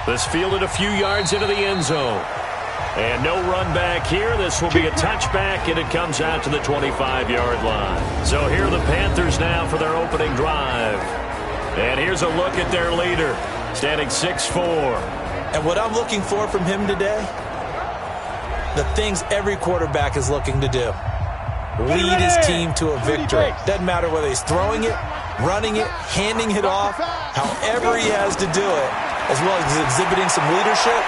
This fielded a few yards into the end zone. And no run back here. This will be a touchback, and it comes out to the 25-yard line. So here are the Panthers now for their opening drive. And here's a look at their leader, standing 6'4". And what I'm looking for from him today, the things every quarterback is looking to do. Lead his team to a victory. Doesn't matter whether he's throwing it, running it, handing it off, however he has to do it, as well as exhibiting some leadership.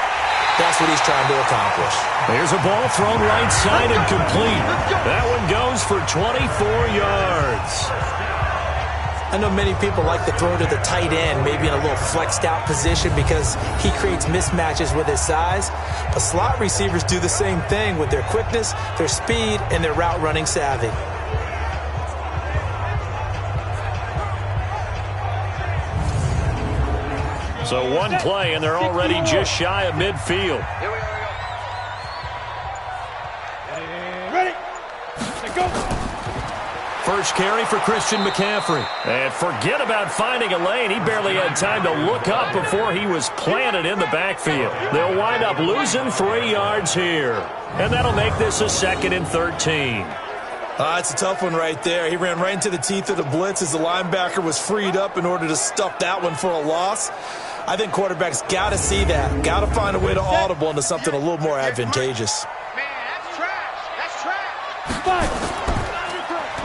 That's what he's trying to accomplish. Here's a ball thrown right side and complete. That one goes for 24 yards. I know many people like to throw to the tight end, maybe in a little flexed out position because he creates mismatches with his size. But slot receivers do the same thing with their quickness, their speed, and their route running savvy. So one play, and they're already just shy of midfield. Here we go. Ready. Go. First carry for Christian McCaffrey. And forget about finding a lane. He barely had time to look up before he was planted in the backfield. They'll wind up losing 3 yards here. And that'll make this a 2nd and 13. It's a tough one right there. He ran right into the teeth of the blitz as the linebacker was freed up in order to stuff that one for a loss. I think quarterbacks got to see that. Got to find a way to audible into something a little more advantageous. Man, that's trash. That's trash.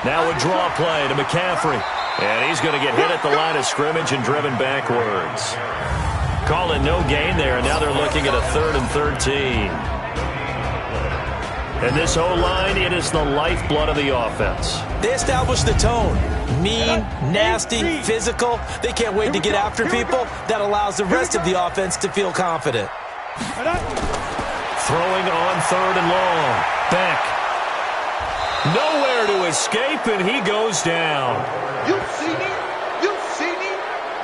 Now a draw play to McCaffrey. And he's going to get hit at the line of scrimmage and driven backwards. Calling no gain there, and now they're looking at a 3rd and 13. And this O-line, it is the lifeblood of the offense. They establish the tone. Mean, nasty, physical. They can't wait to get after people. That allows the rest of the offense to feel confident. Throwing on 3rd and long. Beck. Nowhere to escape, and he goes down. You see me? You see me?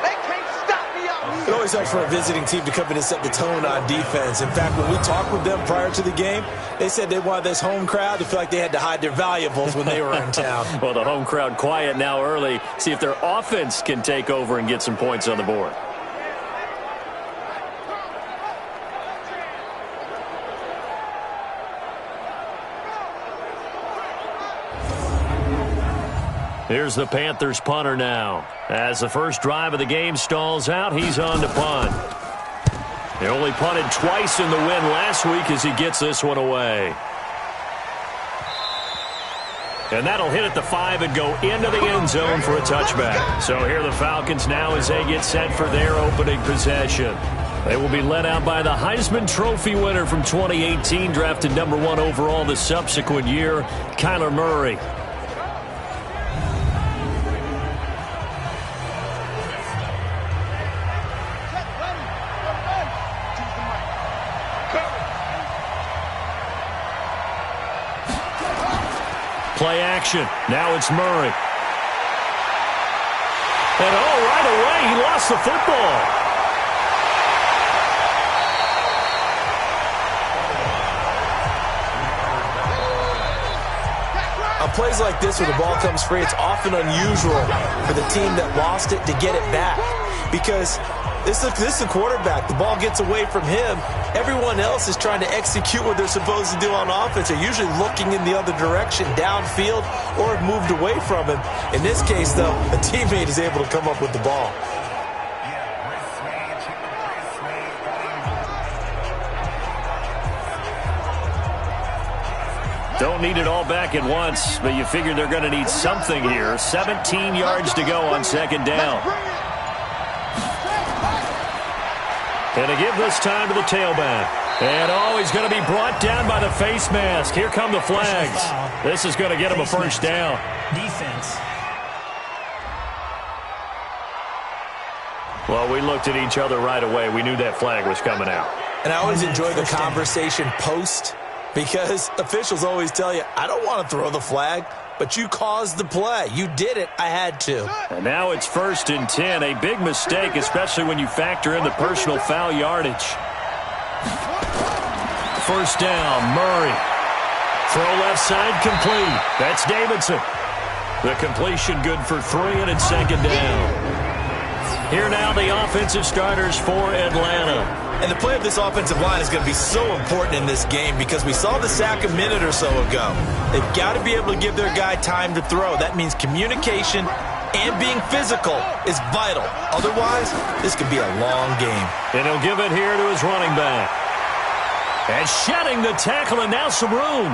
They can't stop me out here. It always helps for a visiting team to come in and set the tone on defense. In fact, when we talked with them prior to the game, they said they wanted this home crowd to feel like they had to hide their valuables when they were in town. Well, the home crowd quiet now early. See if their offense can take over and get some points on the board. Here's the Panthers punter now. As the first drive of the game stalls out, he's on to punt. He only punted twice in the win last week as he gets this one away. And that'll hit at the 5 and go into the end zone for a touchback. So here are the Falcons now as they get set for their opening possession. They will be led out by the Heisman Trophy winner from 2018, drafted #1 overall the subsequent year, Kyler Murray. Play action. Now it's Murray. And right away, he lost the football. On plays like this where the ball comes free, it's often unusual for the team that lost it to get it back. Because this is a quarterback. The ball gets away from him. Everyone else is trying to execute what they're supposed to do on offense. They're usually looking in the other direction, downfield, or have moved away from him. In this case, though, a teammate is able to come up with the ball. Don't need it all back at once, but you figure they're going to need something here. 17 yards to go on 2nd down. And to give this time to the tailback. And, he's going to be brought down by the face mask. Here come the flags. This is going to get him a first down. Defense. Well, we looked at each other right away. We knew that flag was coming out. And I always enjoy the conversation post, because officials always tell you, I don't want to throw the flag, but you caused the play. You did it. I had to. And now it's 1st and 10. A big mistake, especially when you factor in the personal foul yardage. First down, Murray. Throw left side complete. That's Davidson. The completion good for 3, and it's 2nd down. Here now the offensive starters for Atlanta. And the play of this offensive line is going to be so important in this game because we saw the sack a minute or so ago. They've got to be able to give their guy time to throw. That means communication and being physical is vital. Otherwise, this could be a long game. And he'll give it here to his running back. And shedding the tackle, and now some room.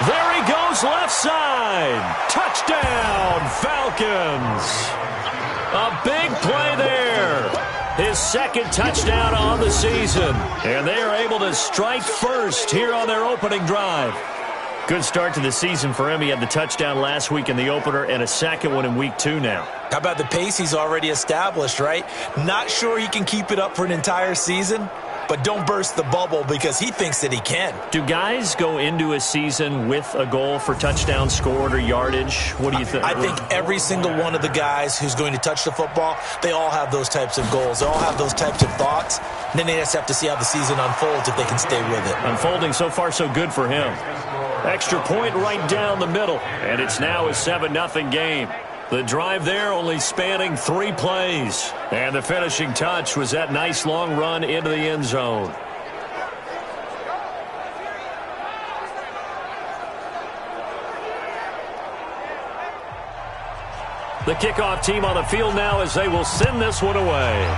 There he goes, left side. Touchdown, Falcons. A big play there. His second touchdown on the season. And they are able to strike first here on their opening drive. Good start to the season for him. He had the touchdown last week in the opener and a second one in week 2 now. How about the pace he's already established, right? Not sure he can keep it up for an entire season, but don't burst the bubble because he thinks that he can. Do guys go into a season with a goal for touchdown scored or yardage? What do you think? I think every single one of the guys who's going to touch the football, they all have those types of goals. They all have those types of thoughts. And then they just have to see how the season unfolds if they can stay with it. Unfolding so far so good for him. Extra point right down the middle. And it's now a 7-0 game. The drive there only spanning 3 plays. And the finishing touch was that nice long run into the end zone. The kickoff team on the field now as they will send this one away.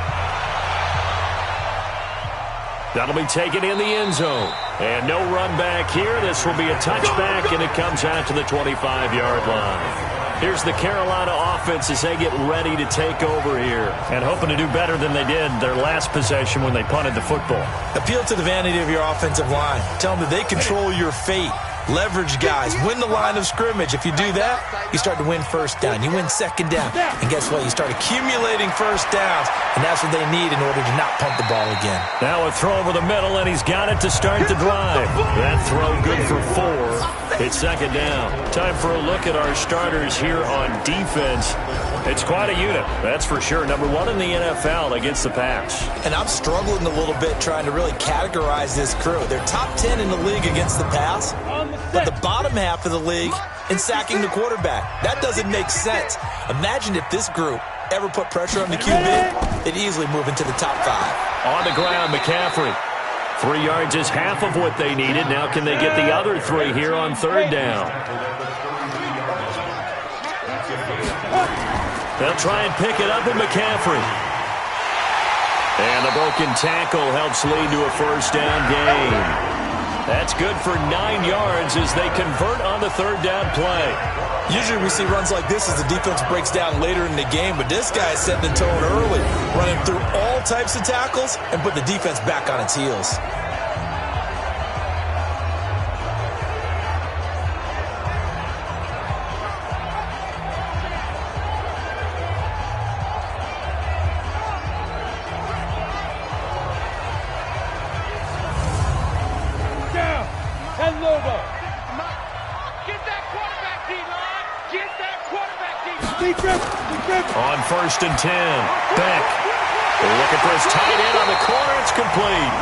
That'll be taken in the end zone. And no run back here. This will be a touchback, and it comes out to the 25-yard line. Here's the Carolina offense as they get ready to take over here and hoping to do better than they did their last possession when they punted the football. Appeal to the vanity of your offensive line. Tell them that they control your fate. Leverage guys. Win the line of scrimmage. If you do that, you start to win first down. You win second down. And guess what? You start accumulating first downs, and that's what they need in order to not punt the ball again. Now a throw over the middle, and he's got it to start the drive. That throw good for 4. It's second down. Time for a look at our starters here on defense. It's quite a unit, that's for sure. Number 1 in the NFL against the pass. And I'm struggling a little bit trying to really categorize this crew. They're top 10 in the league against the pass, but the bottom half of the league in sacking the quarterback. That doesn't make sense. Imagine if this group ever put pressure on the QB, they'd easily move into the top 5. On the ground, McCaffrey. 3 yards is half of what they needed. Now can they get the other 3 here on third down? They'll try and pick it up with McCaffrey. And the broken tackle helps lead to a first down gain. That's good for 9 yards as they convert on the third down play. Usually we see runs like this as the defense breaks down later in the game, but this guy is setting the tone early, running through all types of tackles and put the defense back on its heels. On first and 10, Beck looking for his tight end on the corner. It's complete.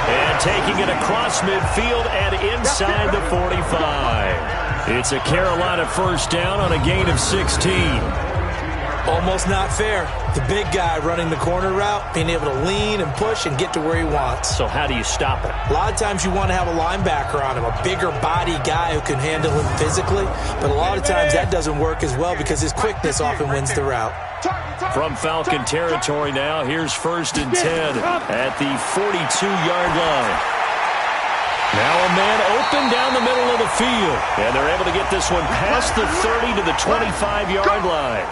And taking it across midfield and inside the 45. It's a Carolina first down on a gain of 16. Almost not fair. The big guy running the corner route, being able to lean and push and get to where he wants. So how do you stop it? A lot of times you want to have a linebacker on him, a bigger body guy who can handle him physically. But a lot of times that doesn't work as well because his quickness often wins the route. From Falcon territory now, here's first and 10 at the 42-yard line. Now a man open down the middle of the field. And they're able to get this one past the 30 to the 25-yard line.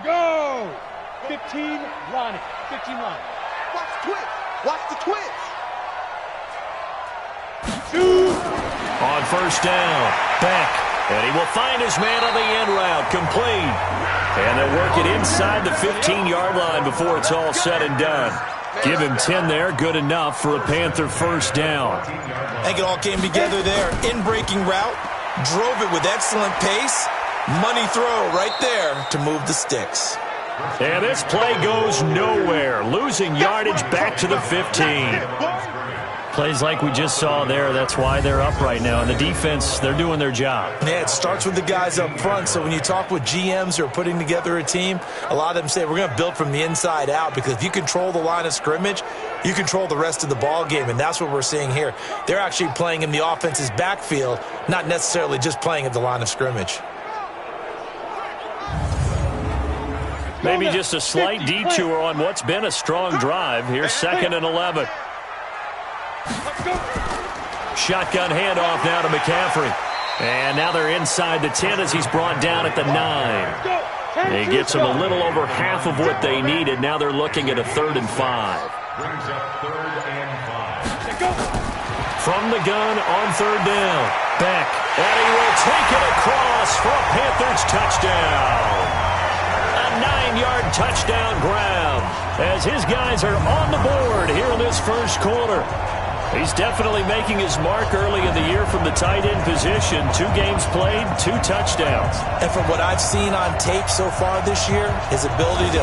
Go! 15 line. 15 line. Watch the twist. Watch the twist. 2. On first down, Beck. And he will find his man on the end route, complete. And they'll work it inside the 15-yard line before it's all said and done. Give him 10 there, good enough for a Panther first down. I think it all came together there. In-breaking route, drove it with excellent pace. Money throw right there to move the sticks. And this play goes nowhere, losing yardage back to the 15. Plays like we just saw there, that's why they're up right now. And the defense, they're doing their job. Yeah, it starts with the guys up front. So when you talk with GMs who are putting together a team, a lot of them say we're going to build from the inside out, because if you control the line of scrimmage, you control the rest of the ball game, and that's what we're seeing here. They're actually playing in the offense's backfield, not necessarily just playing at the line of scrimmage. Maybe just a slight detour on what's been a strong drive. Here's 2nd and 11. Shotgun handoff now to McCaffrey. And now they're inside the 10 as he's brought down at the 9. He gets them a little over half of what they needed. Now they're looking at a 3rd and 5. From the gun on 3rd down. Beck. And he will take it across for a Panthers touchdown. A 9-yard touchdown grab as his guys are on the board here in this first quarter. He's definitely making his mark early in the year from the tight end position. 2 games played, 2 touchdowns. And from what I've seen on tape so far this year, his ability to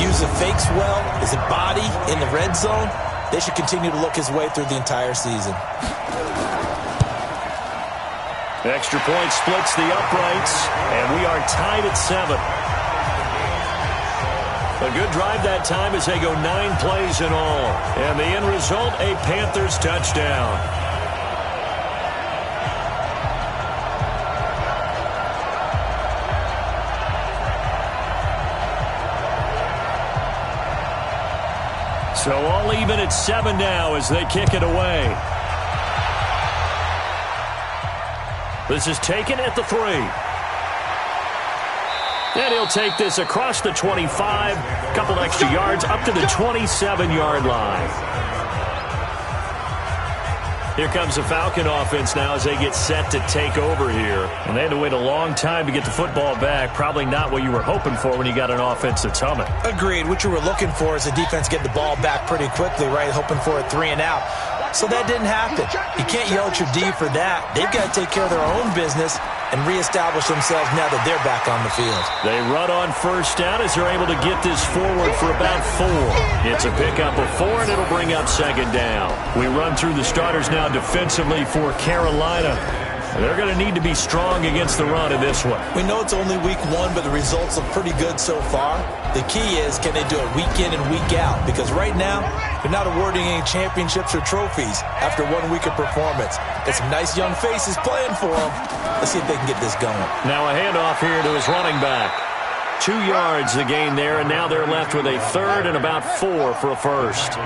use the fakes well, his body in the red zone, they should continue to look his way through the entire season. Extra point splits the uprights, and we are tied at 7. A good drive that time as they go 9 plays in all. And the end result, a Panthers touchdown. So all even at 7 now as they kick it away. This is taken at the 3. And he'll take this across the 25, a couple extra yards, up to the 27-yard line. Here comes the Falcon offense now as they get set to take over here. And they had to wait a long time to get the football back. Probably not what you were hoping for when you got an offense that's humming. Agreed. What you were looking for is the defense get the ball back pretty quickly, right? Hoping for a 3 and out. So that didn't happen. You can't yell at your D for that. They've got to take care of their own business and reestablish themselves now that they're back on the field. They run on 1st down as they're able to get this forward for about 4. It's a pickup of 4, and it'll bring up 2nd down. We run through the starters now defensively for Carolina. They're going to need to be strong against the run in this one. We know it's only week 1, but the results look pretty good so far. The key is, can they do it week in and week out? Because right now, they're not awarding any championships or trophies after 1 week of performance. Got some nice young faces playing for them. Let's see if they can get this going. Now a handoff here to his running back. 2 yards the gain there, and now they're left with a 3rd and about 4 for a 1st.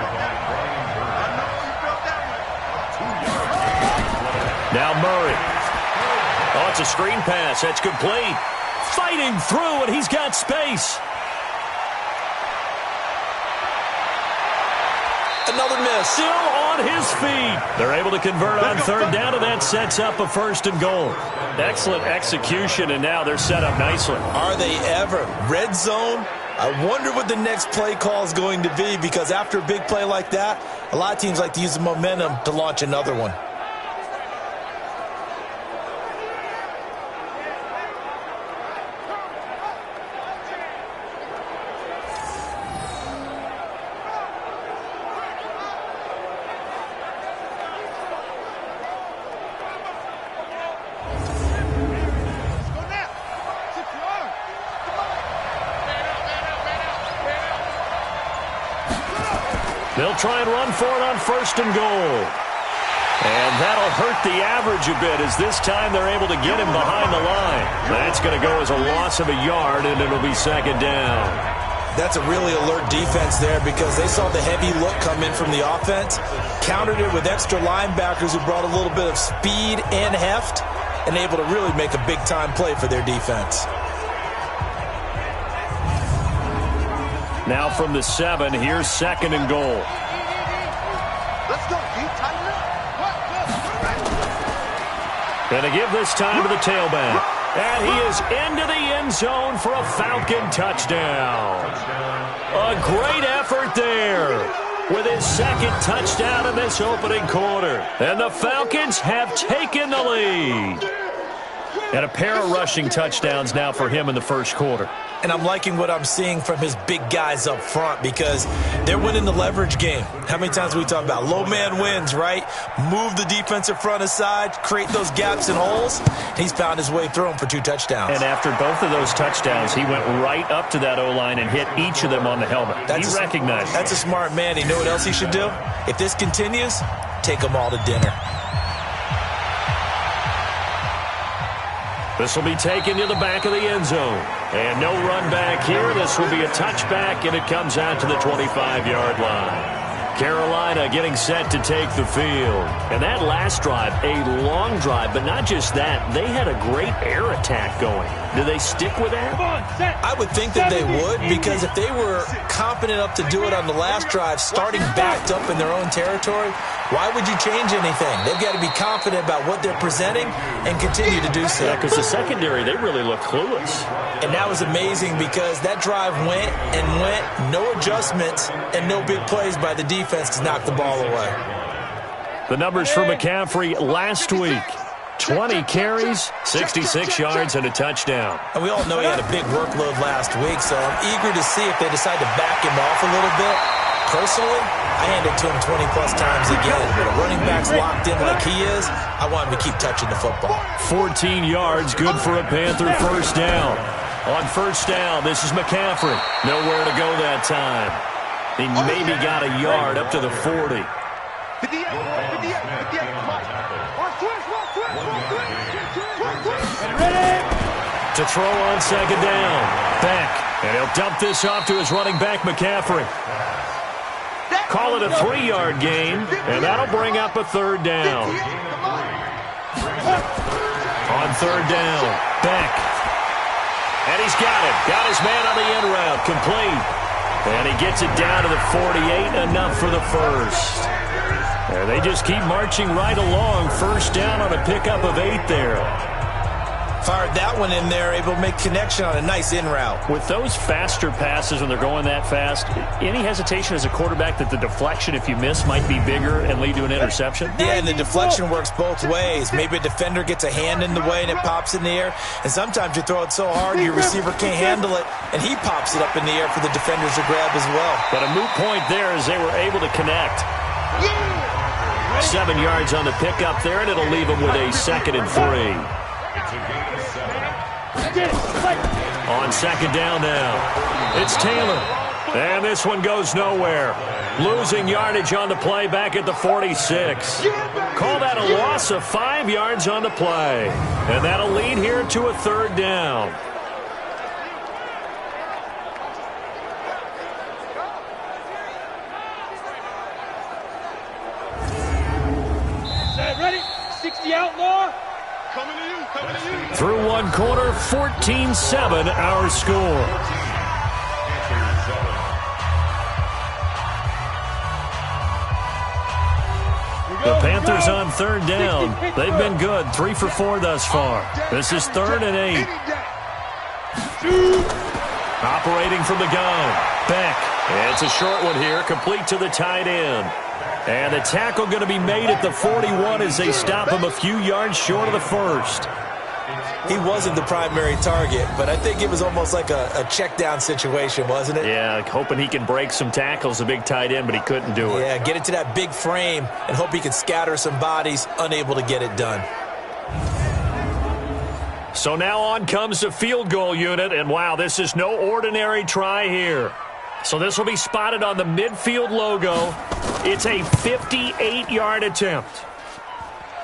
Now Murray. Oh, it's a screen pass. That's complete. Fighting through, and he's got space. Another miss. Still on his feet. They're able to convert on 3rd down, and that sets up a 1st and goal. Excellent execution, and now they're set up nicely. Are they ever? Red zone? I wonder what the next play call is going to be, because after a big play like that, a lot of teams like to use the momentum to launch another one. They'll try and run for it on 1st and goal. And that'll hurt the average a bit, as this time they're able to get him behind the line. That's going to go as a loss of a yard, and it'll be 2nd down. That's a really alert defense there, because they saw the heavy look come in from the offense, countered it with extra linebackers who brought a little bit of speed and heft, and able to really make a big-time play for their defense. Now from the 7, here's 2nd and goal. Let's go, Pete. Tighten up. Going to give this time to the tailback. And he is into the end zone for a Falcon touchdown. A great effort there with his 2nd touchdown in this opening quarter. And the Falcons have taken the lead. And a pair of rushing touchdowns now for him in the first quarter. And I'm liking what I'm seeing from his big guys up front because they're winning the leverage game. How many times we talk about low man wins, right? Move the defensive front aside, create those gaps and holes. He's found his way through them for 2 touchdowns. And after both of those touchdowns, he went right up to that O-line and hit each of them on the helmet. He recognized it. That's a smart man. You know what else he should do? If this continues, take them all to dinner. This will be taken to the back of the end zone. And no run back here. This will be a touchback, and it comes out to the 25-yard line. Carolina getting set to take the field. And that last drive, a long drive, but not just that. They had a great air attack going. Do they stick with that? I would think that they would, because if they were confident enough to do it on the last drive, starting backed up in their own territory, why would you change anything? They've got to be confident about what they're presenting and continue to do so. Yeah, because the secondary, they really look clueless. And that was amazing because that drive went and went, no adjustments, and no big plays by the defense to knock the ball away. The numbers for McCaffrey last week. 20 carries, 66 yards, and a touchdown. And we all know he had a big workload last week, so I'm eager to see if they decide to back him off a little bit. Personally, I hand it to him 20-plus times again. When a running back's locked in like he is, I want him to keep touching the football. 14 yards, good for a Panther first down. On first down, this is McCaffrey. Nowhere to go that time. He maybe got a yard up to the 40. To throw on second down. Back. And he'll dump this off to his running back, McCaffrey. Call it a 3-yard gain, and that'll bring up a third down. On third down, Beck. And he's got it. Got his man on the in route, complete. And he gets it down to the 48, enough for the first. And they just keep marching right along. First down on a pickup of 8 there. Fired that one in there, able to make connection on a nice in route. With those faster passes when they're going that fast, any hesitation as a quarterback that the deflection, if you miss, might be bigger and lead to an interception? Yeah, and the deflection works both ways. Maybe a defender gets a hand in the way and it pops in the air. And sometimes you throw it so hard your receiver can't handle it, and he pops it up in the air for the defenders to grab as well. But a moot point there as they were able to connect. 7 yards on the pickup there, and it'll leave them with a 2nd and 3. On second down now, it's Taylor. And this one goes nowhere. Losing yardage on the play back at the 46. Call that a loss of 5 yards on the play. And that'll lead here to a third down. Ready? 60 outlaw. Through one quarter, 14-7 our score. The Panthers on third down. They've been good, 3 for 4 thus far. This is 3rd and 8. Operating from the gun. Beck. It's a short one here, complete to the tight end. And the tackle going to be made at the 41 as they stop him a few yards short of the first. He wasn't the primary target, but I think it was almost like a check down situation, wasn't it? Yeah, hoping he can break some tackles, a big tight end, but he couldn't do it. Yeah, get it to that big frame and hope he can scatter some bodies, unable to get it done. So now on comes the field goal unit, and wow, this is no ordinary try here. So this will be spotted on the midfield logo. It's a 58-yard attempt.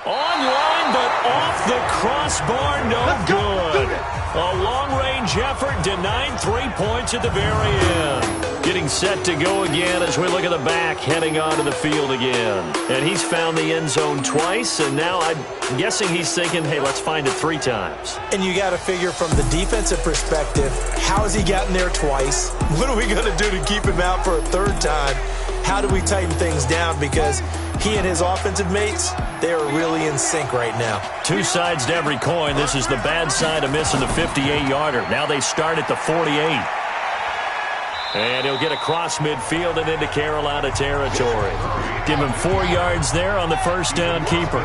Online, but off the crossbar, no good. A long-range effort denied 3 points at the very end. Getting set to go again as we look at the back, heading onto the field again. And he's found the end zone twice, and now I'm guessing he's thinking, hey, let's find it 3 times. And you got to figure from the defensive perspective, how has he gotten there twice? What are we going to do to keep him out for a 3rd time? How do we tighten things down? Because he and his offensive mates, they are really in sync right now. 2 sides to every coin. This is the bad side of missing the 58-yarder. Now they start at the 48. And he'll get across midfield and into Carolina territory. Give him 4 yards there on the first down keeper.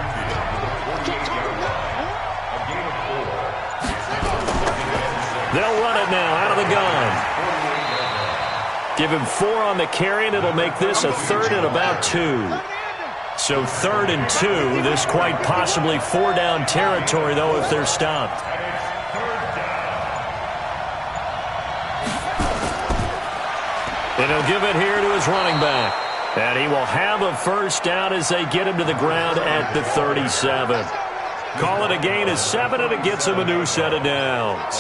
They'll run it now out of the gun. Give him 4 on the carry, and it'll make this a 3rd and about 2. So 3rd and 2. This quite possibly 4-down territory, though, if they're stopped. And he'll give it here to his running back. And he will have a 1st down as they get him to the ground at the 37. Call it a gain of 7, and it gets him a new set of downs.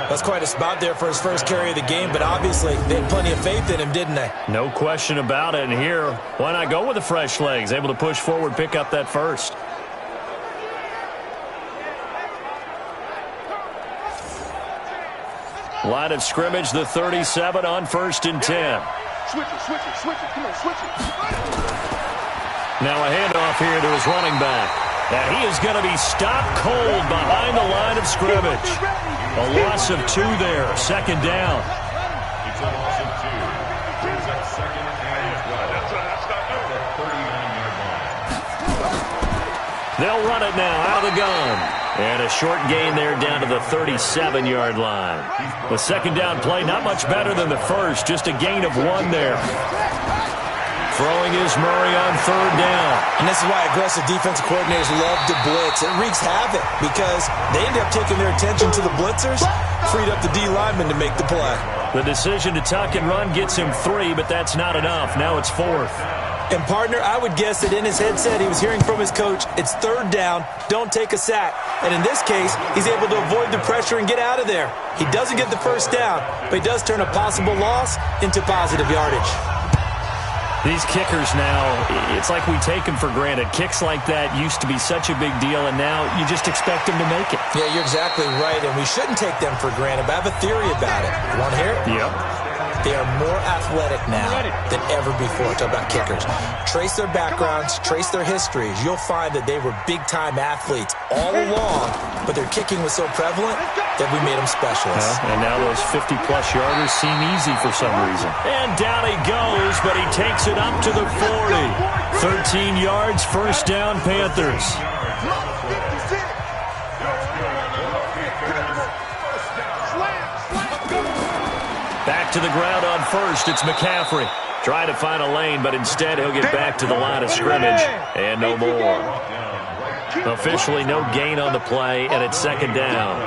That's quite a spot there for his first carry of the game, but obviously they had plenty of faith in him, didn't they? No question about it. And here, why not go with the fresh legs? Able to push forward, pick up that 1st. Line of scrimmage, the 37 on 1st and 10. Switch it. Come on, switch it. Now a handoff here to his running back. And he is going to be stopped cold behind the line of scrimmage. A loss of 2 there, 2nd down. It's a loss of 2. Here's that 2nd and 12. That's not good. The 39-yard line. They'll run it now out of the gun. And a short gain there down to the 37-yard line. The 2nd down play, not much better than the 1st, just a gain of 1 there. Throwing is Murray on 3rd down. And this is why aggressive defensive coordinators love to blitz. It wreaks havoc because they end up taking their attention to the blitzers, freed up the D lineman to make the play. The decision to tuck and run gets him 3, but that's not enough. Now it's 4th. And, partner, I would guess that in his headset he was hearing from his coach, it's 3rd down, don't take a sack. And in this case, he's able to avoid the pressure and get out of there. He doesn't get the 1st down, but he does turn a possible loss into positive yardage. These kickers now, it's like we take them for granted. Kicks like that used to be such a big deal, and now you just expect them to make it. Yeah, you're exactly right, and we shouldn't take them for granted, but I have a theory about it. You want to hear it? Yep. They are more athletic now than ever before. Talk about kickers. Trace their backgrounds, trace their histories. You'll find that they were big-time athletes all along, but their kicking was so prevalent that we made them specialists. And now those 50-plus yarders seem easy for some reason. And down he goes, but he takes it up to the 40. 13 yards, 1st down, Panthers. Back to the ground on 1st. It's McCaffrey. Trying to find a lane, but instead he'll get back to the line of scrimmage. And no more. Officially no gain on the play, and it's 2nd down.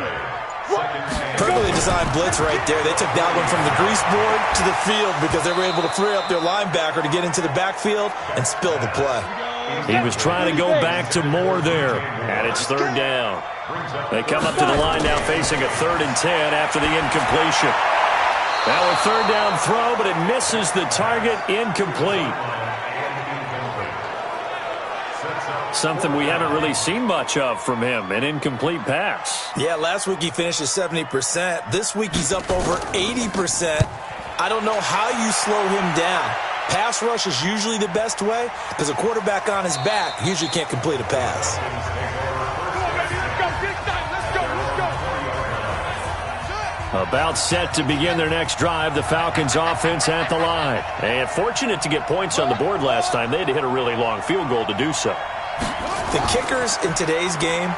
Perfectly designed blitz right there. They took that one from the grease board to the field because they were able to free up their linebacker to get into the backfield and spill the play. He was trying to go back to Moore there, and it's 3rd down. They come up to the line now facing a 3rd and 10 after the incompletion. Now a 3rd down throw, but it misses the target, incomplete. Something we haven't really seen much of from him, an incomplete pass. Yeah, last week he finished at 70%. This week he's up over 80%. I don't know how you slow him down. Pass rush is usually the best way because a quarterback on his back usually can't complete a pass. About set to begin their next drive, the Falcons offense at the line. And fortunate to get points on the board last time. They had to hit a really long field goal to do so. The kickers in today's game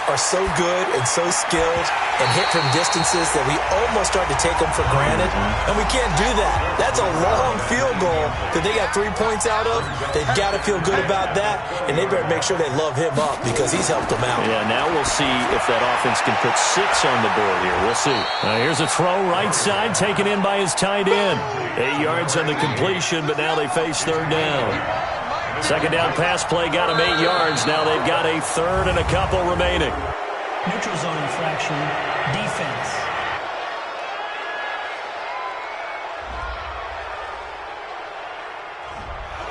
are so good and so skilled and hit from distances that we almost start to take them for granted, and we can't do that. That's a long field goal that they got 3 points out of. They've got to feel good about that, and they better make sure they love him up because he's helped them out. Yeah, now we'll see if that offense can put 6 on the board here. We'll see. Here's a throw right side taken in by his tight end. 8 yards on the completion, but now they face 3rd down. 2nd down pass play got him 8 yards. Now they've got a 3rd and a couple remaining. Neutral zone infraction, defense.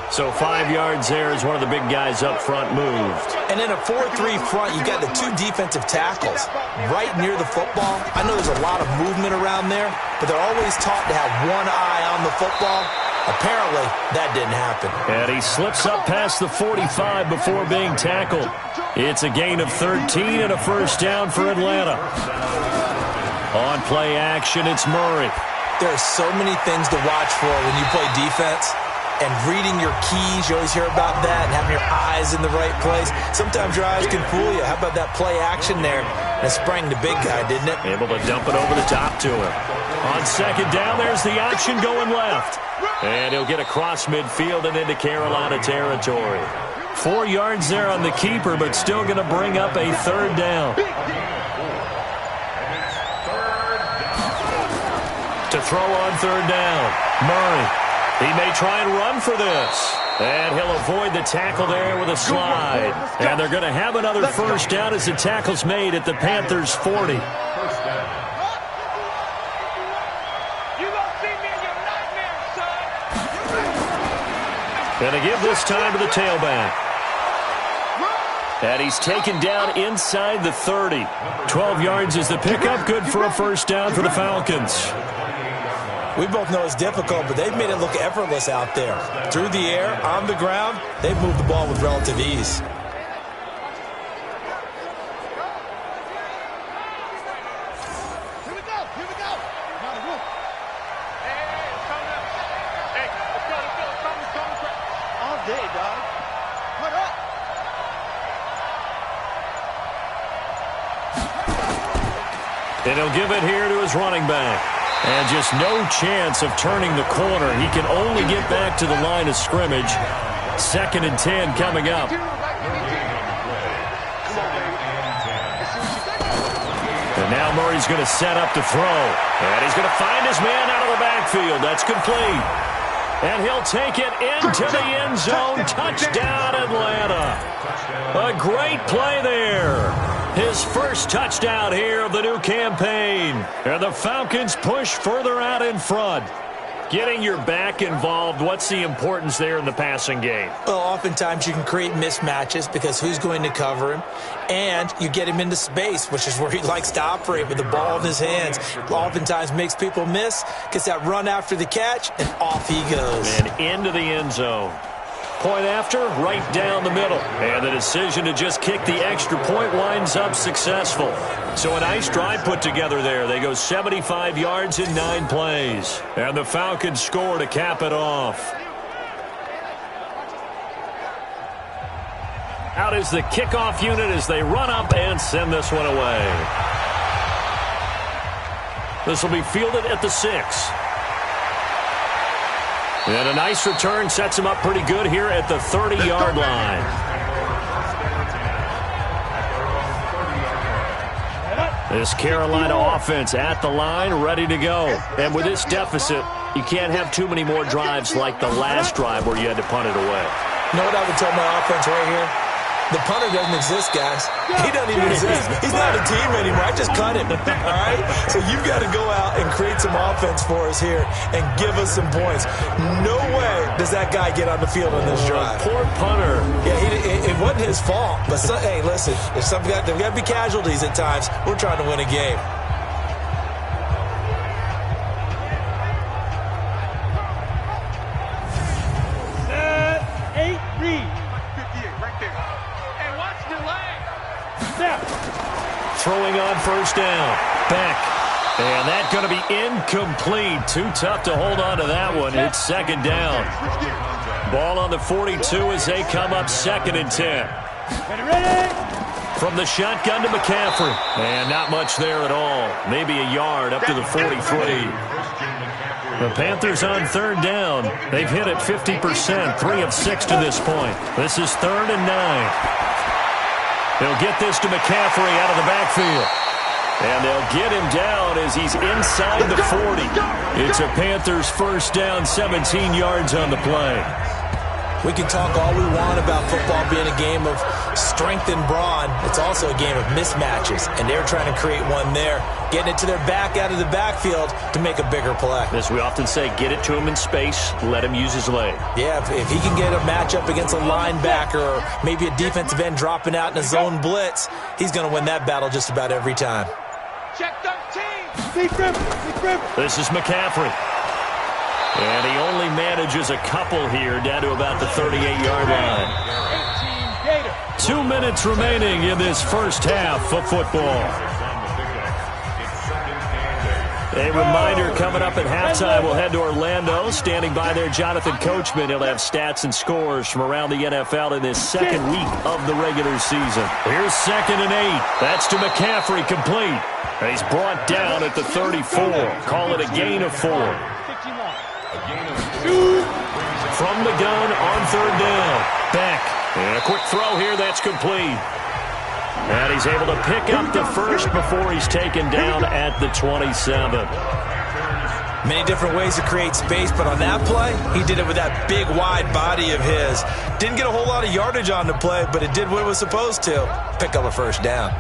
So 5 yards there as one of the big guys up front moved. And in a 4-3 front, you've got the 2 defensive tackles right near the football. I know there's a lot of movement around there, but they're always taught to have one eye on the football. Apparently, that didn't happen. And he slips up past the 45 before being tackled. It's a gain of 13 and a 1st down for Atlanta. On play action, it's Murray. There are so many things to watch for when you play defense. And reading your keys, you always hear about that, and having your eyes in the right place. Sometimes your eyes can fool you. How about that play action there? It sprang the big guy, didn't it? Able to dump it over the top to him. On second down, there's the option going left. And he'll get across midfield and into Carolina territory. 4 yards there on the keeper, but still going to bring up a third down. To throw on third down, Murray. He may try and run for this. And he'll avoid the tackle there with a slide. And they're going to have another first down as the tackle's made at the Panthers' 40. Going to give this time to the tailback. And he's taken down inside the 30. 12 yards is the pickup. Good for a first down for the Falcons. We both know it's difficult, but they've made it look effortless out there. Through the air, on the ground, they've moved the ball with relative ease. Here we go. Now the roof. Hey, it's coming up. Hey, let's go. It's coming. All day, dog. Put up. And he'll give it here to his running back. And just no chance of turning the corner. He can only get back to the line of scrimmage. 2nd and 10 coming up. And now Murray's going to set up to throw. And he's going to find his man out of the backfield. That's complete. And he'll take it into the end zone. Touchdown, Atlanta. A great play there. His first touchdown here of the new campaign. And the Falcons push further out in front. Getting your back involved, what's the importance there in the passing game? Well, oftentimes you can create mismatches because who's going to cover him? And you get him into space, which is where he likes to operate with the ball in his hands. Oftentimes makes people miss, gets that run after the catch, and off he goes. And into the end zone. Point after, right down the middle. And the decision to just kick the extra point winds up successful. So a nice drive put together there. They go 75 yards in 9 plays. And the Falcons score to cap it off. Out is the kickoff unit as they run up and send this one away. This will be fielded at the 6. And a nice return sets him up pretty good here at the 30-yard line. This Carolina offense at the line, ready to go. And with this deficit, you can't have too many more drives like the last drive where you had to punt it away. You know what I would tell my offense right here? The punter doesn't exist, guys. He doesn't even exist. He's not a team anymore. I just cut him, all right? So you've got to go out and create some offense for us here and give us some points. No way does that guy get on the field on this drive. Poor punter. Yeah, it wasn't his fault. But, hey, listen, if there's got to be casualties at times. We're trying to win a game. Throwing on first down. Beck. And that's going to be incomplete. Too tough to hold on to that one. It's 2nd down. Ball on the 42 as they come up 2nd and 10. From the shotgun to McCaffrey. And not much there at all. Maybe a yard up to the 43. The Panthers on 3rd down. They've hit it 50%. 3 of 6 to this point. This is 3rd and 9. They'll get this to McCaffrey out of the backfield. And they'll get him down as he's inside the 40. It's a Panthers first down, 17 yards on the play. We can talk all we want about football being a game of strength and brawn. It's also a game of mismatches, and they're trying to create one there, getting it to their back out of the backfield to make a bigger play. As we often say, get it to him in space, let him use his leg. Yeah, if he can get a matchup against a linebacker or maybe a defensive end dropping out in a zone blitz, he's going to win that battle just about every time. Check 13. This is McCaffrey. And he only manages a couple here down to about the 38-yard line. 2 minutes remaining in this first half of football. A reminder coming up at halftime, we'll head to Orlando. Standing by there, Jonathan Coachman. He'll have stats and scores from around the NFL in this second week of the regular season. Here's 2nd and 8. That's to McCaffrey, complete. And he's brought down at the 34. Call it a gain of 4. From the gun on 3rd down. Beck. And a quick throw here, that's complete. And he's able to pick up the first before he's taken down at the 27. Many different ways to create space, but on that play, he did it with that big, wide body of his. Didn't get a whole lot of yardage on the play, but it did what it was supposed to. Pick up a first down.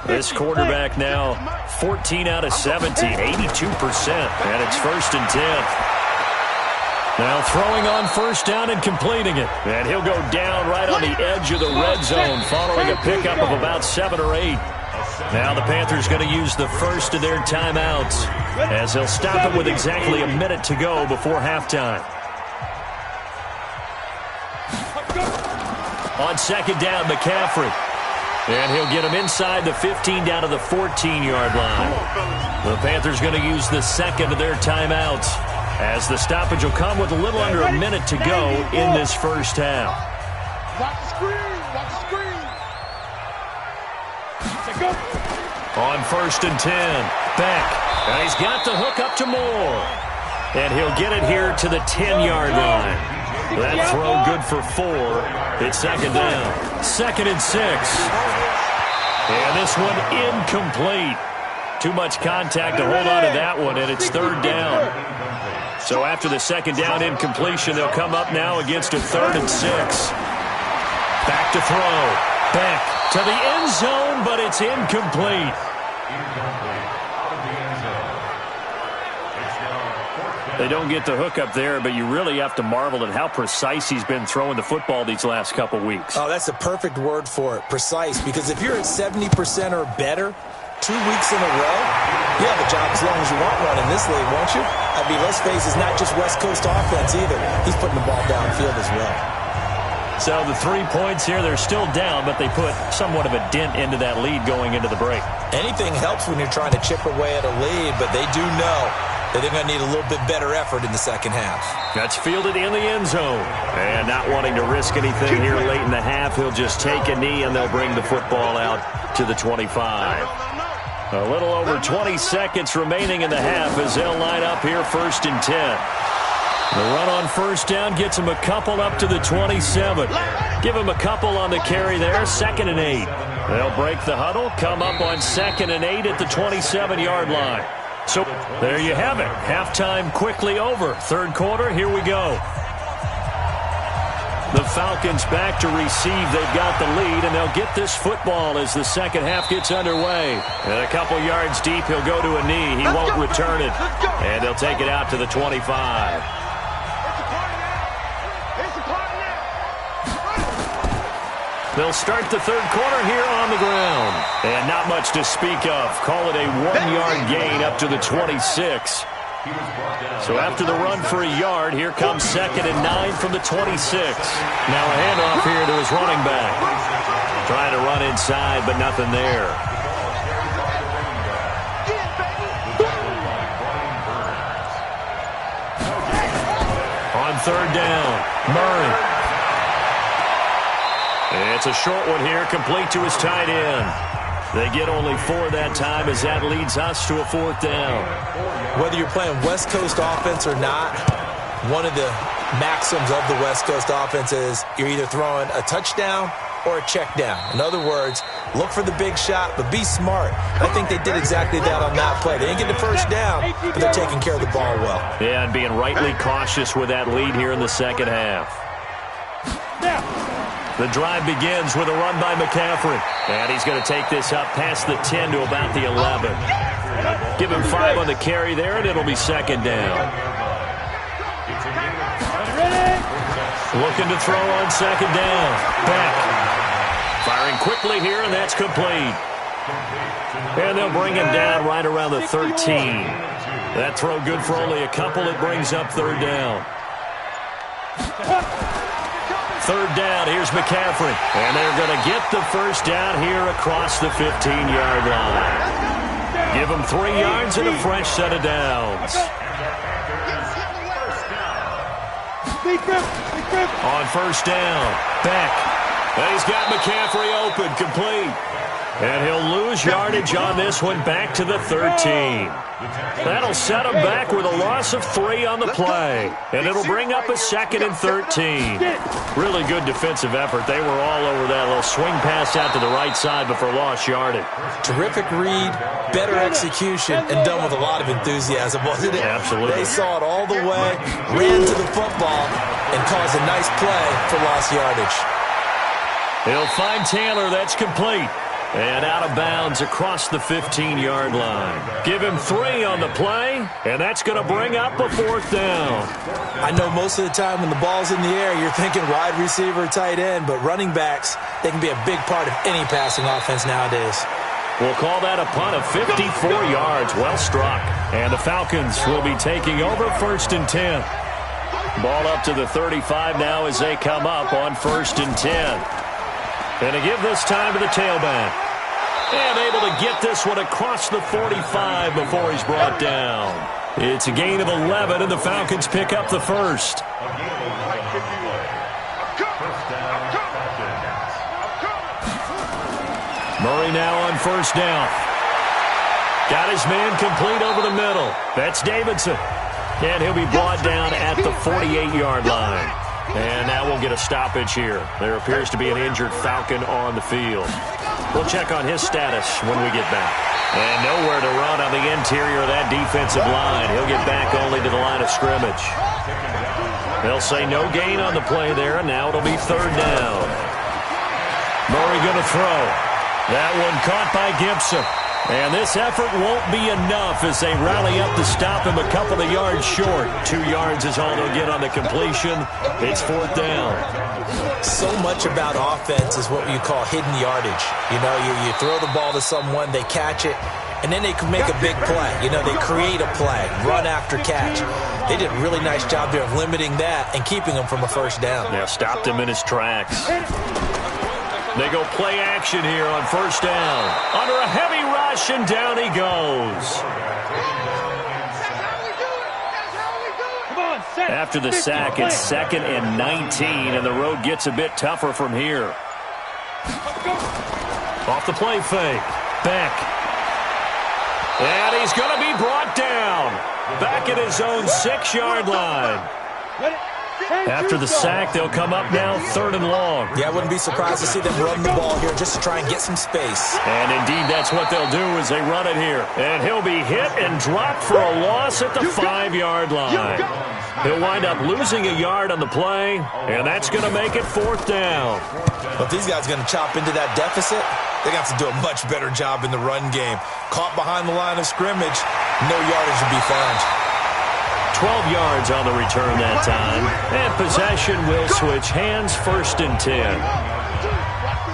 This quarterback now 14 out of 17, 82%. And it's 1st and 10. Now throwing on 1st down and completing it. And he'll go down right on the edge of the red zone following a pickup of about 7 or 8. Now the Panthers going to use the first of their timeouts as they'll stop it with exactly a minute to go before halftime. On 2nd down, McCaffrey. And he'll get him inside the 15 down to the 14-yard line. The Panthers going to use the second of their timeouts as the stoppage will come with a little under a minute to go in this first half. Watch the screen. Watch the screen. On 1st and 10, Beck. And he's got the hook up to Moore. And he'll get it here to the 10-yard line. That throw good for 4. It's 2nd down. 2nd and 6. And this one incomplete. Too much contact to hold on to that one, and it's 3rd down. So after the 2nd down incompletion, they'll come up now against a 3rd and 6. Back to throw. Beck to the end zone, but it's incomplete. They don't get the hook up there, but you really have to marvel at how precise he's been throwing the football these last couple weeks. Oh, that's the perfect word for it, precise, because if you're at 70% or better 2 weeks in a row, you have a job as long as you want one in this league, won't you? I mean, let's face it, it's not just West Coast offense either. He's putting the ball downfield as well. So the 3 points here, they're still down, but they put somewhat of a dent into that lead going into the break. Anything helps when you're trying to chip away at a lead, but they do know that they're going to need a little bit better effort in the second half. That's fielded in the end zone. And not wanting to risk anything here late in the half, he'll just take a knee and they'll bring the football out to the 25. A little over 20 seconds remaining in the half as they'll line up here 1st and 10. The run on 1st down gets him a couple up to the 27. Give him a couple on the carry there, 2nd and 8. They'll break the huddle, come up on 2nd and 8 at the 27-yard line. So there you have it. Halftime quickly over. 3rd quarter, here we go. The Falcons back to receive. They've got the lead, and they'll get this football as the second half gets underway. And a couple yards deep, he'll go to a knee. He won't return it. And they'll take it out to the 25. They'll start the 3rd quarter here on the ground. And not much to speak of. Call it a 1-yard gain up to the 26. So after the run for a yard, here comes 2nd and 9 from the 26. Now a handoff here to his running back. Trying to run inside, but nothing there. On 3rd down, Murray. It's a short one here, complete to his tight end. They get only 4 that time as that leads us to a 4th down. Whether you're playing West Coast offense or not, one of the maxims of the West Coast offense is you're either throwing a touchdown or a check down. In other words, look for the big shot, but be smart. I think they did exactly that on that play. They didn't get the first down, but they're taking care of the ball well. Yeah, and being rightly cautious with that lead here in the second half. The drive begins with a run by McCaffrey. And he's going to take this up past the 10 to about the 11. Give him 5 on the carry there, and it'll be 2nd down. Looking to throw on 2nd down. Back. Firing quickly here, and that's complete. And they'll bring him down right around the 13. That throw good for only a couple. It brings up 3rd down. Third down, here's McCaffrey. And they're going to get the first down here across the 15-yard line. Give them 3 yards and a fresh set of downs. On first down, Beck. And he's got McCaffrey open, complete. And he'll lose yardage on this one back to the 13. That'll set him back with a loss of 3 on the play. And it'll bring up a 2nd and 13. Really good defensive effort. They were all over that little swing pass out to the right side before lost yardage. Terrific read, better execution, and done with a lot of enthusiasm, wasn't it? Absolutely. They saw it all the way, ran to the football, and caused a nice play for lost yardage. He'll find Taylor. That's complete. And out of bounds across the 15-yard line. Give him 3 on the play, and that's going to bring up a 4th down. I know most of the time when the ball's in the air, you're thinking wide receiver, tight end, but running backs, they can be a big part of any passing offense nowadays. We'll call that a punt of 54 yards. Well struck. And the Falcons will be taking over 1st and 10. Ball up to the 35 now as they come up on 1st and 10. And to give this time to the tailback. And able to get this one across the 45 before he's brought down. It's a gain of 11, and the Falcons pick up the first. Murray now on first down. Got his man complete over the middle. That's Davidson. And he'll be brought down at the 48-yard line. And now we'll get a stoppage here. There appears to be an injured Falcon on the field. We'll check on his status when we get back. And nowhere to run on the interior of that defensive line. He'll get back only to the line of scrimmage. They'll say no gain on the play there, and now it'll be 3rd down. Murray going to throw. That one caught by Gibson. And this effort won't be enough as they rally up to stop him a couple of yards short. 2 yards is all they'll get on the completion. It's 4th down. So much about offense is what you call hidden yardage. You know, you throw the ball to someone, they catch it, and then they can make a big play. You know, they create a play, run after catch. They did a really nice job there of limiting that and keeping him from a first down. Yeah, stopped him in his tracks. They go play action here on first down. Under a heavy rush, and down he goes. After the sack, it's 2nd and 19, and the road gets a bit tougher from here. Off the play fake. Beck. And he's going to be brought down. Back at his own 6-yard line. After the sack, they'll come up now 3rd and long. Yeah, I wouldn't be surprised to see them run the ball here just to try and get some space. And indeed, that's what they'll do as they run it here. And he'll be hit and dropped for a loss at the 5-yard line. He'll wind up losing a yard on the play, and that's going to make it 4th down. But if these guys are going to chop into that deficit, they're going to have to do a much better job in the run game. Caught behind the line of scrimmage, no yardage to be found. 12 yards on the return that time. And possession will switch hands, 1st and 10.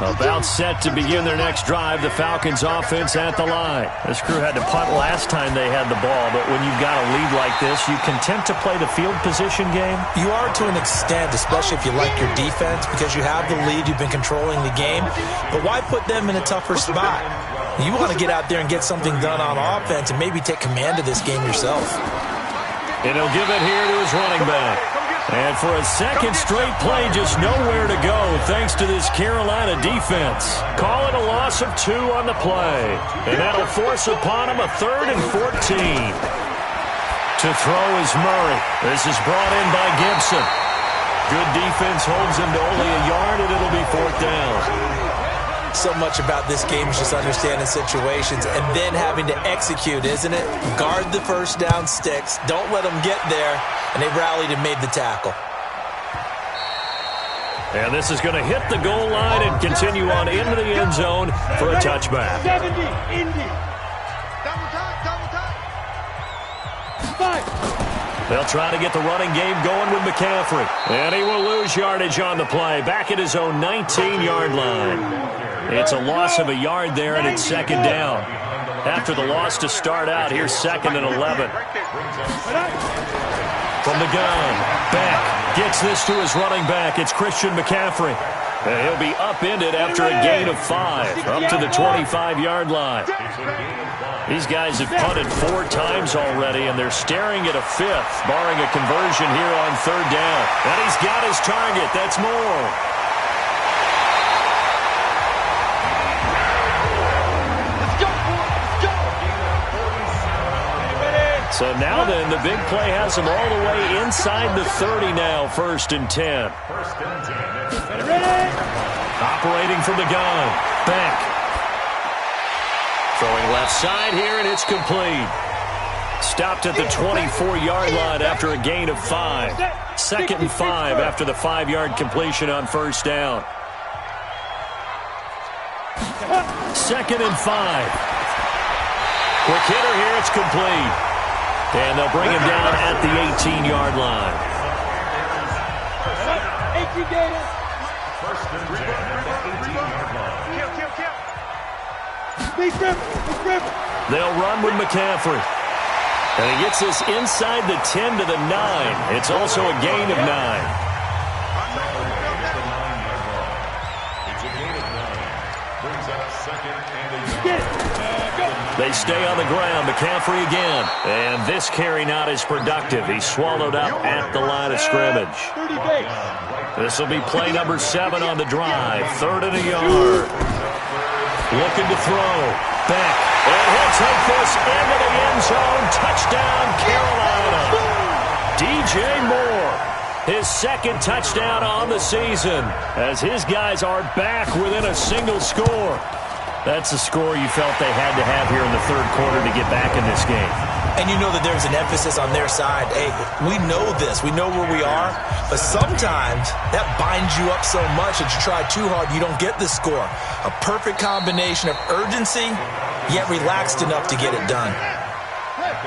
About set to begin their next drive, the Falcons offense at the line. This crew had to punt last time they had the ball, but when you've got a lead like this, you content to play the field position game? You are to an extent, especially if you like your defense, because you have the lead, you've been controlling the game. But why put them in a tougher spot? You want to get out there and get something done on offense and maybe take command of this game yourself. And he'll give it here to his running back. And for a 2nd straight play, just nowhere to go thanks to this Carolina defense. Call it a loss of 2 on the play. And that'll force upon him a 3rd and 14. To throw is Murray. This is brought in by Gibson. Good defense holds him to only a yard, and it'll be 4th down. So much about this game is just understanding situations and then having to execute, isn't it? Guard the first down sticks. Don't let them get there. And they rallied and made the tackle. And this is going to hit the goal line and continue on into the end zone for a touchback. 70, Indy. Double time. They'll try to get the running game going with McCaffrey. And he will lose yardage on the play. Back at his own 19-yard line. It's a loss of a yard there, and it's 2nd down. After the loss to start out, here's 2nd and 11. From the gun, Beck gets this to his running back. It's Christian McCaffrey. And he'll be upended after a gain of 5, up to the 25-yard line. These guys have punted 4 times already, and they're staring at a 5th, barring a conversion here on 3rd down. And he's got his target. That's more. So now then, the big play has him all the way inside the 30 now, 1st and 10. Operating from the gun, Beck. Throwing left side here, and it's complete. Stopped at the 24-yard line after a gain of 5. 2nd and 5 after the 5-yard completion on 1st down. 2nd and 5. Quick hitter here, it's complete. And they'll bring him down at the 18-yard line. 18 Gators. First and 10 at the 18-yard line. They'll run with McCaffrey. And he gets this inside the 10 to the 9. It's also a gain of 9. It's a gain of 9. Brings up 2nd and a yard. They stay on the ground. McCaffrey again. And this carry not as productive. He's swallowed up at the line of scrimmage. This will be play number 7 on the drive. 3rd and a yard. Looking to throw. Back. And he'll take this into the end zone. Touchdown, Carolina. DJ Moore. His 2nd touchdown on the season as his guys are back within a single score. That's the score you felt they had to have here in the 3rd quarter to get back in this game. And you know that there's an emphasis on their side. Hey, we know this. We know where we are. But sometimes that binds you up so much that you try too hard, you don't get the score. A perfect combination of urgency, yet relaxed enough to get it done.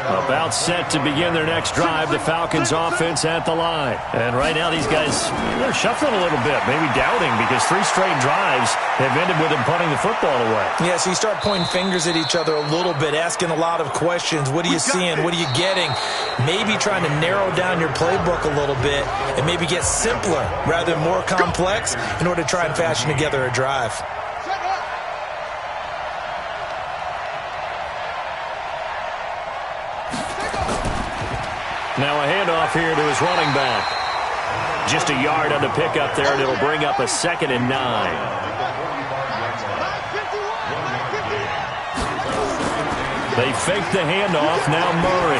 About set to begin their next drive, the Falcons offense at the line. And right now these guys, they're shuffling a little bit, maybe doubting, because 3 straight drives have ended with them punting the football away. Yeah, so you start pointing fingers at each other a little bit, asking a lot of questions. What are you seeing? What are you getting? Maybe trying to narrow down your playbook a little bit and maybe get simpler rather than more complex in order to try and fashion together a drive. Now a handoff here to his running back. Just a yard on the pickup there, and it'll bring up a 2nd and 9. They fake the handoff, now Murray.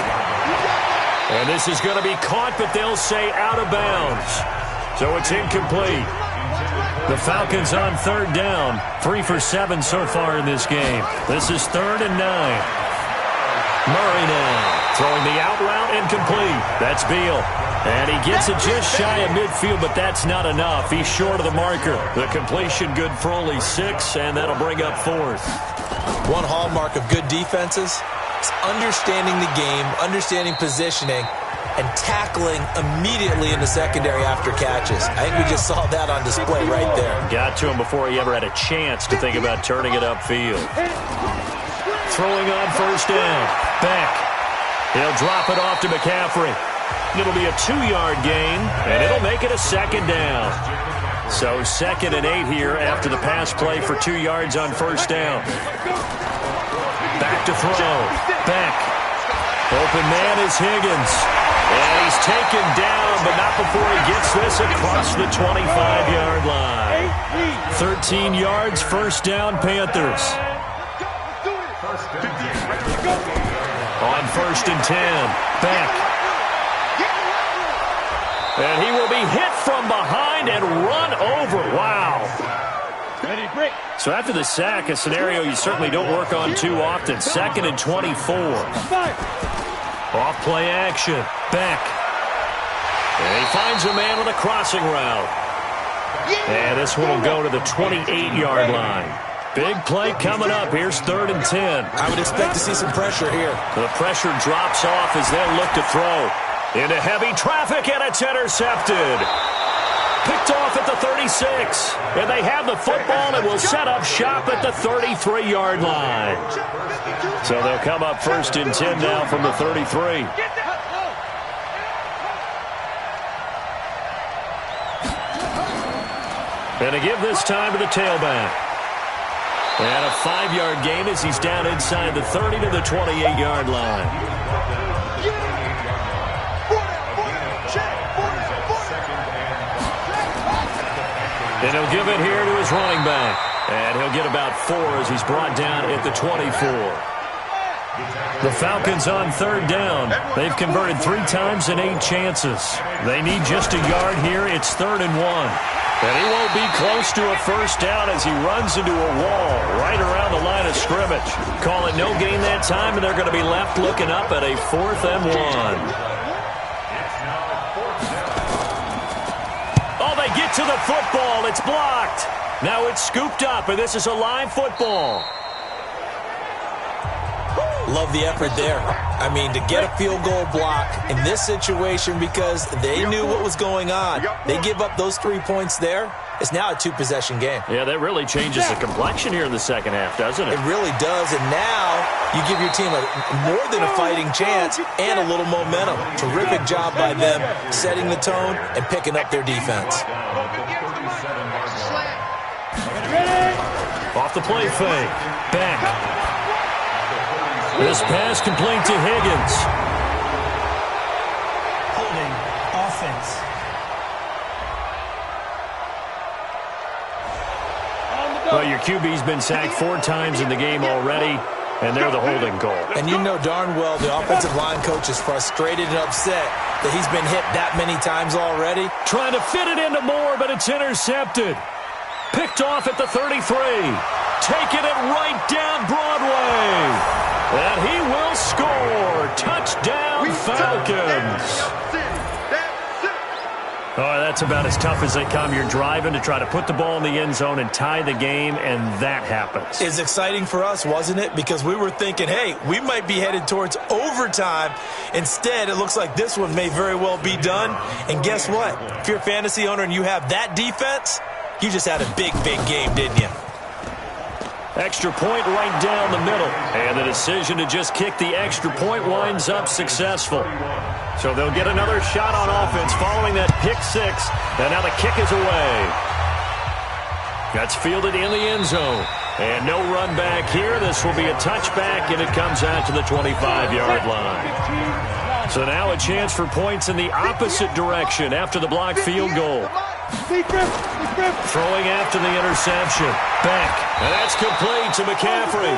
And this is going to be caught, but they'll say out of bounds. So it's incomplete. The Falcons on 3rd down, 3 for 7 so far in this game. This is 3rd and 9. Murray now. Throwing the out route, incomplete. That's Beal. And he gets it just shy of midfield, but that's not enough. He's short of the marker. The completion good for only 6, and that'll bring up 4th. One hallmark of good defenses is understanding the game, understanding positioning, and tackling immediately in the secondary after catches. I think we just saw that on display right there. Got to him before he ever had a chance to think about turning it upfield. Throwing on 1st down. Back. He'll drop it off to McCaffrey. It'll be a 2-yard gain, and it'll make it a 2nd down. So 2nd and 8 here after the pass play for 2 yards on 1st down. Back to throw. Back. Open man is Higgins. And he's taken down, but not before he gets this across the 25-yard line. 13 yards, 1st down, Panthers. On 1st and 10, Beck. And he will be hit from behind and run over. Wow. So after the sack, a scenario you certainly don't work on too often. 2nd and 24. Off play action. Beck. And he finds a man on a crossing route. And this one will go to the 28-yard line. Big play coming up. Here's 3rd and 10. I would expect to see some pressure here. The pressure drops off as they'll look to throw. Into heavy traffic, and it's intercepted. Picked off at the 36. And they have the football and will set up shop at the 33-yard line. So they'll come up 1st and 10 now from the 33. And to give this time to the tailback. And a 5-yard gain as he's down inside the 30 to the 28-yard line. And he'll give it here to his running back. And he'll get about 4 as he's brought down at the 24. The Falcons on 3rd down. They've converted 3 times in 8 chances. They need just a yard here. It's 3rd and 1. And he won't be close to a first down as he runs into a wall right around the line of scrimmage. Call it no gain that time, and they're going to be left looking up at a 4th and 1. Oh, they get to the football. It's blocked. Now it's scooped up, and this is a live football. Love the effort there. I mean, to get a field goal block in this situation because they knew what was going on. They give up those 3 points there. It's now a 2-possession game. Yeah, that really changes the complexion here in the second half, doesn't it? It really does. And now you give your team more than a fighting chance and a little momentum. Terrific job by them setting the tone and picking up their defense. Off the play fake. Back. This pass complete to Higgins. Holding offense. Well, your QB's been sacked 4 times in the game already, and they're the holding goal. And you know darn well the offensive line coach is frustrated and upset that he's been hit that many times already. Trying to fit it into Moore, but it's intercepted. Picked off at the 33. Taking it right down Broadway. And he will score. Touchdown, Falcons. Oh, that's about as tough as they come. You're driving to try to put the ball in the end zone and tie the game, and that happens. It's exciting for us, wasn't it? Because we were thinking, hey, we might be headed towards overtime. Instead, it looks like this one may very well be done. And guess what? If you're a fantasy owner and you have that defense, you just had a big, big game, didn't you? Extra point right down the middle. And the decision to just kick the extra point winds up successful. So they'll get another shot on offense following that pick 6. And now the kick is away. That's fielded in the end zone. And no run back here. This will be a touchback, and it comes out to the 25-yard line. So now a chance for points in the opposite direction after the blocked field goal. Throwing after the interception. Back. And that's complete to McCaffrey.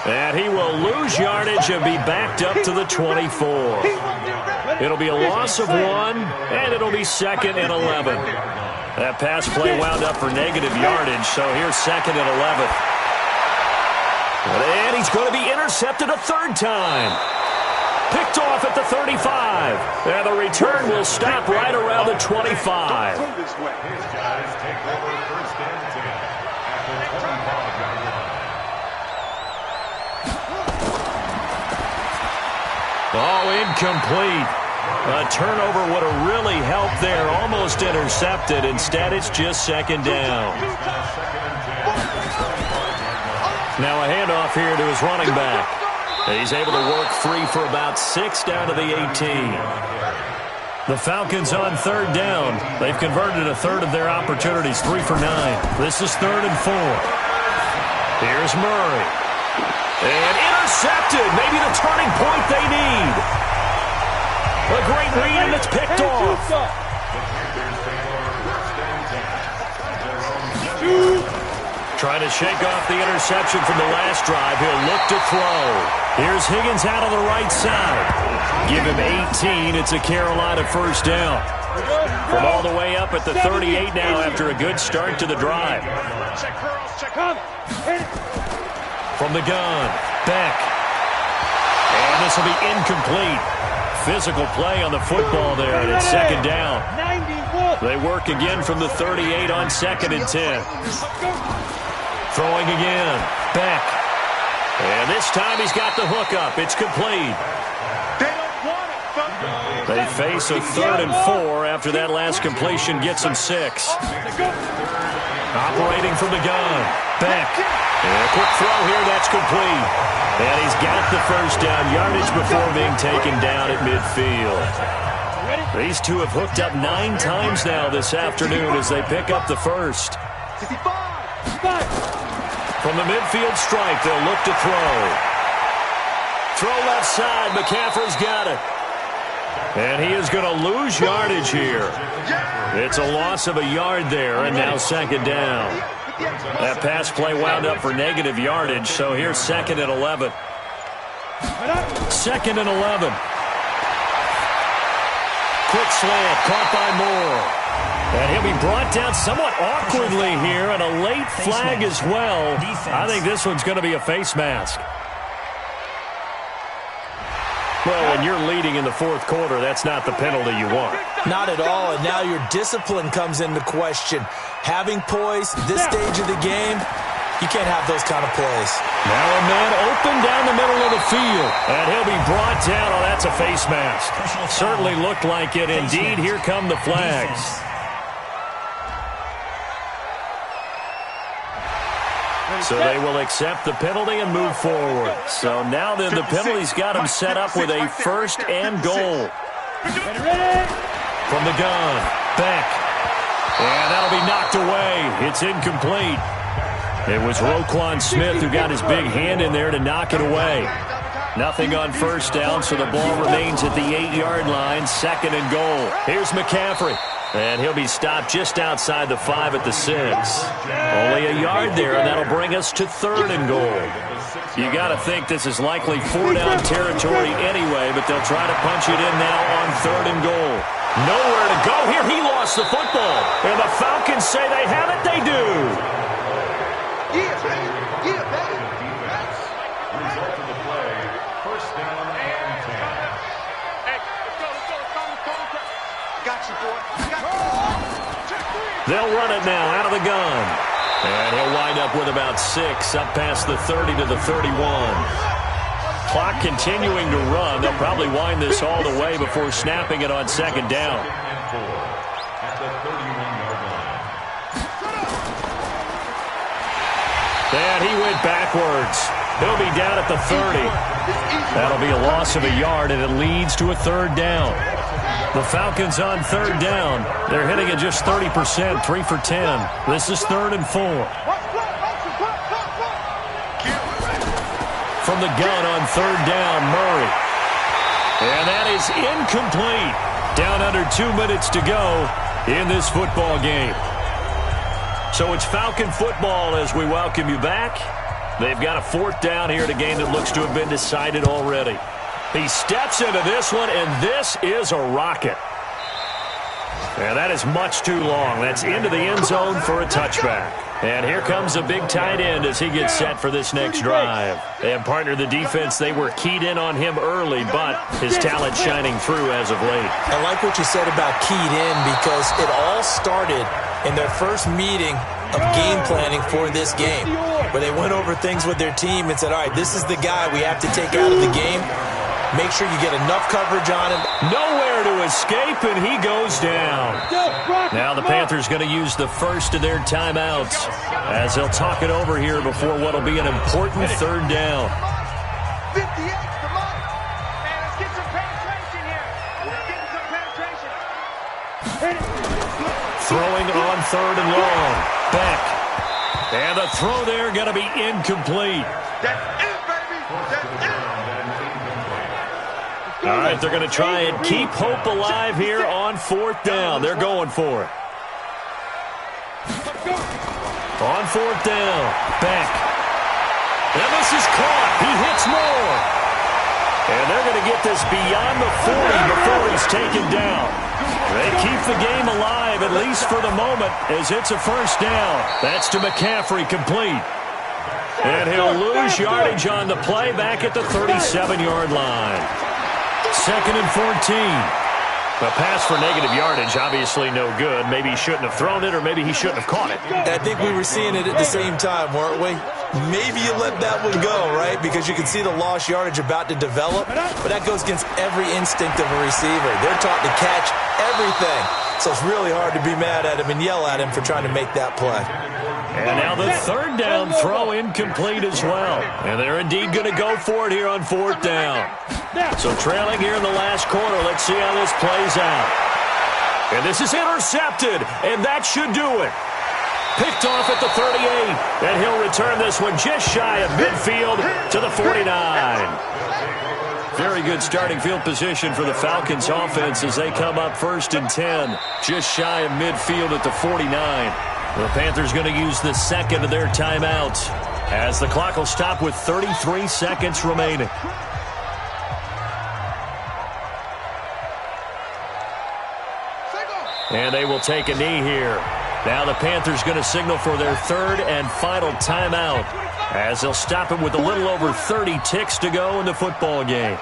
And he will lose yardage and be backed up to the 24. It'll be a loss of 1, and it'll be 2nd and 11. That pass play wound up for negative yardage, so here's 2nd and 11. And he's going to be intercepted a 3rd time. Picked off at the 35. And the return will stop right around the 25. His guys take over 1st and 10 at the 25-yard line. Oh, incomplete. A turnover would have really helped there. Almost intercepted. Instead, it's just 2nd down. Now a handoff here to his running back. He's able to work free for about 6 down to the 18. The Falcons on 3rd down. They've converted a 1/3 of their opportunities, 3 for 9. This is 3rd and 4. Here's Murray. And intercepted. Maybe the turning point they need. A great read, and it's picked off. Trying to shake off the interception from the last drive. He'll look to throw. Here's Higgins out on the right side. Give him 18. It's a Carolina 1st down. From all the way up at the 38 now after a good start to the drive. From the gun. Beck. And this will be incomplete. Physical play on the football there, and it's 2nd down. They work again from the 38 on 2nd and 10. Throwing again. Beck. And this time he's got the hookup. It's complete. They face a 3rd and 4 after that last completion gets them 6. Operating from the gun. Beck. And a quick throw here. That's complete. And he's got the 1st down yardage before being taken down at midfield. These two have hooked up 9 times now this afternoon as they pick up the 1st. From the midfield stripe, they'll look to throw. Throw left side. McCaffrey's got it. And he is going to lose yardage here. It's a loss of a yard there, and now second down. That pass play wound up for negative yardage, so here's 2nd and 11. 2nd and 11. Quick slant, caught by Moore. And he'll be brought down somewhat awkwardly here, and a late flag as well. I think this one's going to be a face mask. Well, when you're leading in the 4th quarter, that's not the penalty you want. Not at all, and now your discipline comes into question. Having poise, this stage of the game, you can't have those kind of plays. Now a man open down the middle of the field, and he'll be brought down. Oh, that's a face mask. Certainly looked like it. Indeed, here come the flags. So they will accept the penalty and move forward. So now then the penalty's got him set up with a 1st and goal. From the gun, Beck. And that'll be knocked away. It's incomplete. It was Roquan Smith who got his big hand in there to knock it away. Nothing on 1st down, so the ball remains at the 8-yard line, 2nd and goal. Here's McCaffrey. And he'll be stopped just outside the 5 at the 6. Only a yard there, and that'll bring us to 3rd and goal. You got to think this is likely 4-down territory anyway, but they'll try to punch it in now on 3rd and goal. Nowhere to go here. He lost the football. And the Falcons say they have it. They do. Yeah, baby. Yeah, baby. Result of the play, 1st down and 10. Hey, let's go. Got you, boy. They'll run it now out of the gun. And he'll wind up with about 6 up past the 30 to the 31. Clock continuing to run. They'll probably wind this all the way before snapping it on 2nd down. At the 31-yard line. And he went backwards. He'll be down at the 30. That'll be a loss of a yard, and it leads to a 3rd down. The Falcons on 3rd down. They're hitting at just 30%, 3 for 10. This is 3rd and 4. From the gun on 3rd down, Murray. And that is incomplete. Down under 2 minutes to go in this football game. So it's Falcon football as we welcome you back. They've got a 4th down here at a game that looks to have been decided already. He steps into this one, and this is a rocket. And that is much too long. That's into the end zone for a touchback. And here comes a big tight end as he gets set for this next drive. And partner, the defense, they were keyed in on him early, but his talent shining through as of late. I like what you said about keyed in because it all started in their first meeting of game planning for this game, where they went over things with their team and said, all right, this is the guy we have to take out of the game. Make sure you get enough coverage on him. Nowhere to escape, and he goes down. Now the Panthers going to use the first of their timeouts as they'll talk it over here before what will be an important 3rd down. 58, come on. Man, let's get some penetration here. Let's get some penetration. Throwing on 3rd and long. Beck. And the throw there going to be incomplete. That's it, baby. That's it. All right, they're going to try and keep hope alive here on 4th down. They're going for it. On 4th down, Beck. And this is caught. He hits Moore. And they're going to get this beyond the 40 before he's taken down. They keep the game alive, at least for the moment, as it's a 1st down. That's to McCaffrey, complete. And he'll lose yardage on the play back at the 37-yard line. 2nd and 14. A pass for negative yardage, obviously no good. Maybe he shouldn't have thrown it, or maybe he shouldn't have caught it. I think we were seeing it at the same time, weren't we? Maybe you let that one go, right? Because you can see the lost yardage about to develop, but that goes against every instinct of a receiver. They're taught to catch everything. So it's really hard to be mad at him and yell at him for trying to make that play. And now the 3rd down throw incomplete as well. And they're indeed going to go for it here on 4th down. So trailing here in the last quarter, let's see how this plays out. And this is intercepted, and that should do it. Picked off at the 38. And he'll return this one just shy of midfield to the 49. Very good starting field position for the Falcons offense as they come up 1st and 10. Just shy of midfield at the 49. The Panthers going to use the second of their timeouts as the clock will stop with 33 seconds remaining. And they will take a knee here. Now the Panthers going to signal for their 3rd and final timeout as they'll stop it with a little over 30 ticks to go in the football game.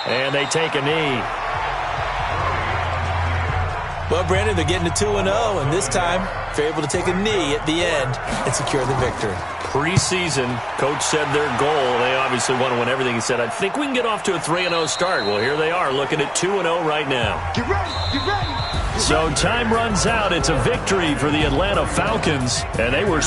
And they take a knee. Well, Brandon, they're getting to 2-0, and this time they're able to take a knee at the end and secure the victory. Preseason, coach said their goal, they obviously want to win everything. He said, I think we can get off to a 3-0 start. Well, here they are looking at 2-0 right now. Get ready, get ready. So time runs out. It's a victory for the Atlanta Falcons, and they were